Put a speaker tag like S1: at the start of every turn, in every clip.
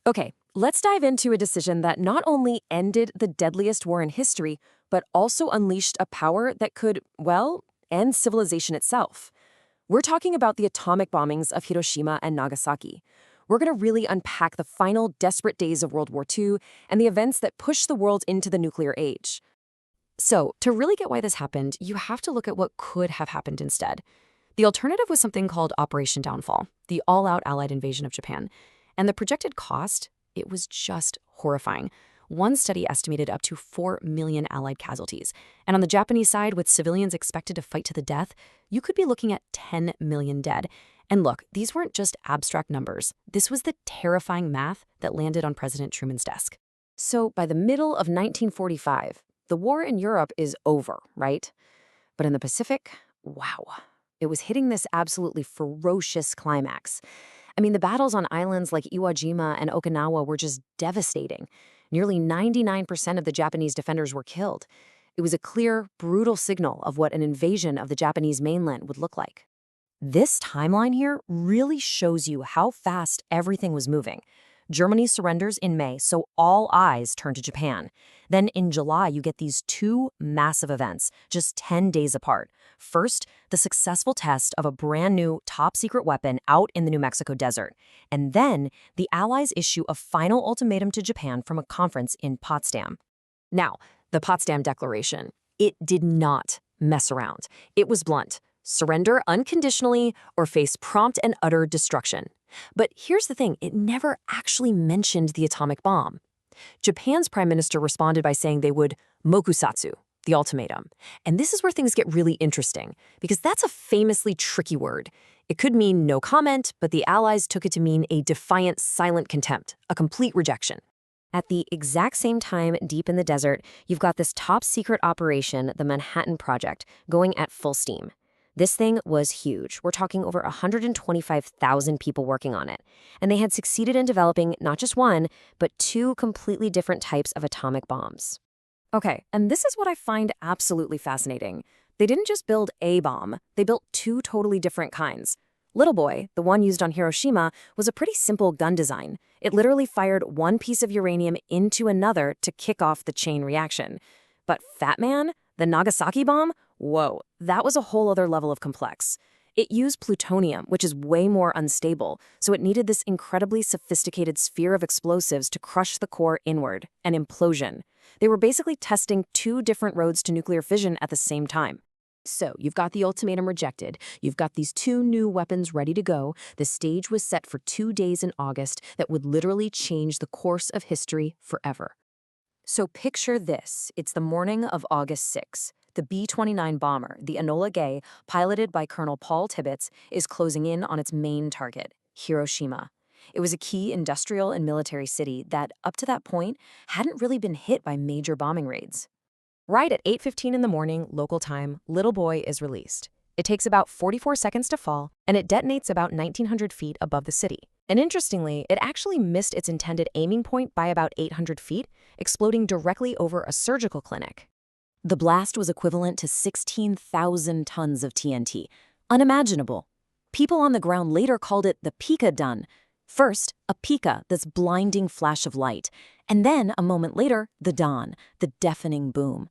S1: Okay, let's dive into a decision that not only ended the deadliest war in history, but also unleashed a power that could, well, end civilization itself. We're talking about the atomic bombings of Hiroshima and Nagasaki. We're going to really unpack the final desperate days of World War II and the events that pushed the world into the nuclear age. So, to really get why this happened, you have to look at what could have happened instead. The alternative was something called Operation Downfall, the all-out Allied invasion of Japan. And the projected cost, it was just horrifying. One study estimated up to 4 million Allied casualties. And on the Japanese side, with civilians expected to fight to the death, you could be looking at 10 million dead. And look, these weren't just abstract numbers. This was the terrifying math that landed on President Truman's desk. So by the middle of 1945, the war in Europe is over, right? But in the Pacific, wow. It was hitting this absolutely ferocious climax. I mean, the battles on islands like Iwo Jima and Okinawa were just devastating. Nearly 99% of the Japanese defenders were killed. It was a clear, brutal signal of what an invasion of the Japanese mainland would look like. This timeline here really shows you how fast everything was moving. Germany surrenders in May, so all eyes turn to Japan. Then in July, you get these two massive events, just 10 days apart. First, the successful test of a brand new top-secret weapon out in the New Mexico desert. And then, the Allies issue a final ultimatum to Japan from a conference in Potsdam. Now, the Potsdam Declaration, it did not mess around. It was blunt. Surrender unconditionally or face prompt and utter destruction. But here's the thing, it never actually mentioned the atomic bomb. Japan's prime minister responded by saying they would mokusatsu, the ultimatum. And this is where things get really interesting, because that's a famously tricky word. It could mean no comment, but the Allies took it to mean a defiant, silent contempt, a complete rejection. At the exact same time, deep in the desert, you've got this top-secret operation, the Manhattan Project, going at full steam. This thing was huge. We're talking over 125,000 people working on it. And they had succeeded in developing not just one, but two completely different types of atomic bombs. Okay, and this is what I find absolutely fascinating. They didn't just build a bomb, they built two totally different kinds. Little Boy, the one used on Hiroshima, was a pretty simple gun design. It literally fired one piece of uranium into another to kick off the chain reaction. But Fat Man, the Nagasaki bomb, whoa, that was a whole other level of complex. It used plutonium, which is way more unstable, so it needed this incredibly sophisticated sphere of explosives to crush the core inward, an implosion. They were basically testing two different roads to nuclear fission at the same time. So, you've got the ultimatum rejected, you've got these two new weapons ready to go, the stage was set for 2 days in August that would literally change the course of history forever. So picture this, it's the morning of August 6. The B-29 bomber, the Enola Gay, piloted by Colonel Paul Tibbets, is closing in on its main target, Hiroshima. It was a key industrial and military city that, up to that point, hadn't really been hit by major bombing raids. Right at 8:15 in the morning, local time, Little Boy is released. It takes about 44 seconds to fall, and it detonates about 1,900 feet above the city. And interestingly, it actually missed its intended aiming point by about 800 feet, exploding directly over a surgical clinic. The blast was equivalent to 16,000 tons of TNT. Unimaginable. People on the ground later called it the Pika Dun. First, a Pika, this blinding flash of light, and then, a moment later, the dawn, the deafening boom.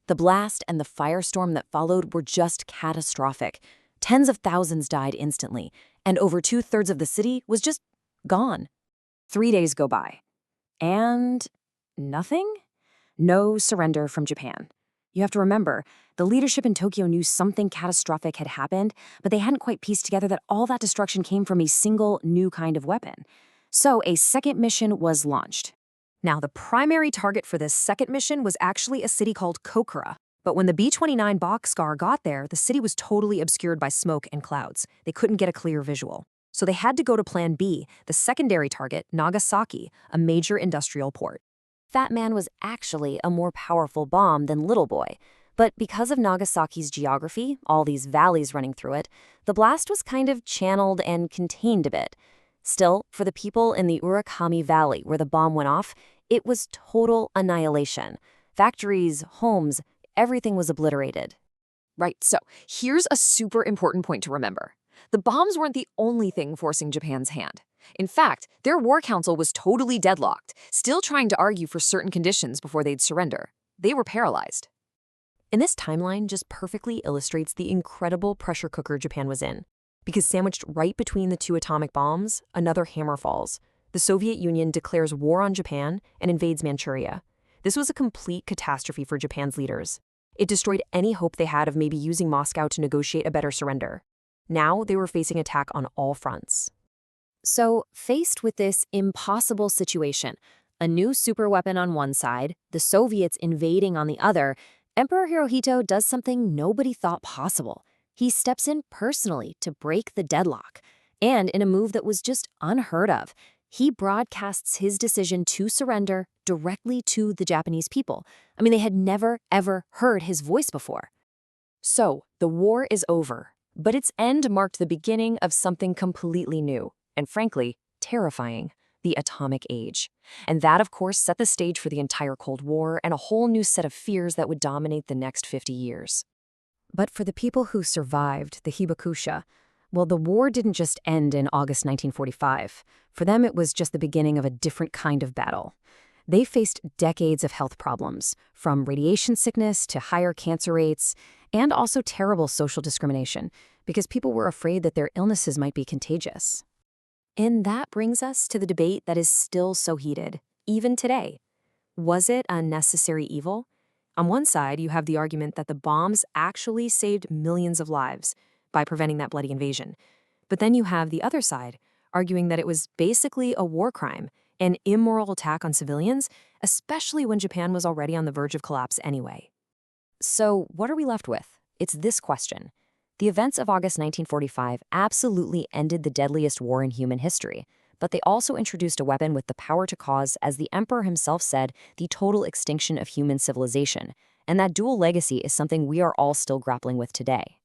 S1: The blast and the firestorm that followed were just catastrophic. Tens of thousands died instantly, and over 2/3 of the city was just gone. 3 days go by. And nothing? No surrender from Japan. You have to remember, the leadership in Tokyo knew something catastrophic had happened, but they hadn't quite pieced together that all that destruction came from a single new kind of weapon. So a second mission was launched. Now, the primary target for this second mission was actually a city called Kokura. But when the B-29 Boxcar got there, the city was totally obscured by smoke and clouds. They couldn't get a clear visual. So they had to go to Plan B, the secondary target, Nagasaki, a major industrial port. Fat Man was actually a more powerful bomb than Little Boy. But because of Nagasaki's geography, all these valleys running through it, the blast was kind of channeled and contained a bit. Still, for the people in the Urakami Valley where the bomb went off, it was total annihilation. Factories, homes, everything was obliterated. Right, so here's a super important point to remember. The bombs weren't the only thing forcing Japan's hand. In fact, their war council was totally deadlocked, still trying to argue for certain conditions before they'd surrender. They were paralyzed. And this timeline just perfectly illustrates the incredible pressure cooker Japan was in. Because sandwiched right between the two atomic bombs, another hammer falls. The Soviet Union declares war on Japan and invades Manchuria. This was a complete catastrophe for Japan's leaders. It destroyed any hope they had of maybe using Moscow to negotiate a better surrender. Now they were facing attack on all fronts. So, faced with this impossible situation, a new superweapon on one side, the Soviets invading on the other, Emperor Hirohito does something nobody thought possible. He steps in personally to break the deadlock. And in a move that was just unheard of, he broadcasts his decision to surrender directly to the Japanese people. I mean, they had never, ever heard his voice before. So, the war is over, but its end marked the beginning of something completely new, and frankly, terrifying, the atomic age. And that, of course, set the stage for the entire Cold War and a whole new set of fears that would dominate the next 50 years. But for the people who survived the Hibakusha, well, the war didn't just end in August 1945. For them, it was just the beginning of a different kind of battle. They faced decades of health problems, from radiation sickness to higher cancer rates, and also terrible social discrimination, because people were afraid that their illnesses might be contagious. And that brings us to the debate that is still so heated, even today. Was it a necessary evil? On one side, you have the argument that the bombs actually saved millions of lives by preventing that bloody invasion. But then you have the other side, arguing that it was basically a war crime, an immoral attack on civilians, especially when Japan was already on the verge of collapse anyway. So what are we left with? It's this question. The events of August 1945 absolutely ended the deadliest war in human history, but they also introduced a weapon with the power to cause, as the emperor himself said, the total extinction of human civilization. And that dual legacy is something we are all still grappling with today.